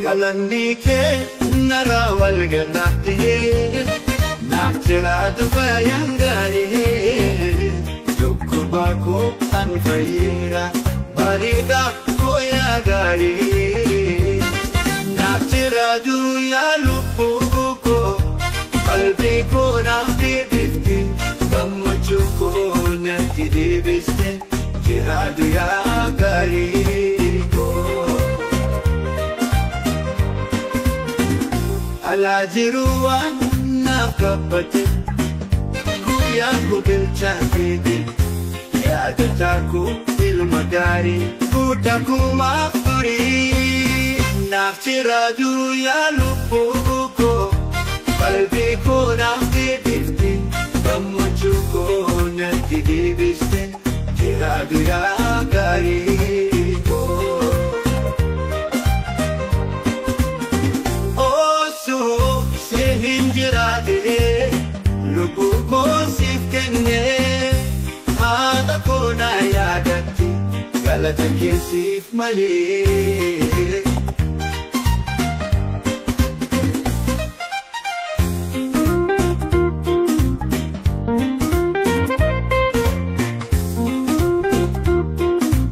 galanni kee narraa wal gannaatti naftiraatu faayaan gaarii dhukkubaa koo an fayyira bareedaa koo yaa gaarii naftiraatu yaa lubbuu koo qalbii koo naaf deebifte gammachuu koo natti deebiste jiraadhu yaa gaarii koo. Alaa jiru waan naaf kabbate guyyaan gudilchaa fiide yaadataa koo ilma gaarii guddaa kumaaf furii naaf jiraadhu yaa lubbuu koo qalbii koo naaf deebifte gammachuu koo natti deebiste jiraadhu yaa gaarii koo. Lubbuu koo siif kennee haadha koo na yaadatti galata kee siif malee.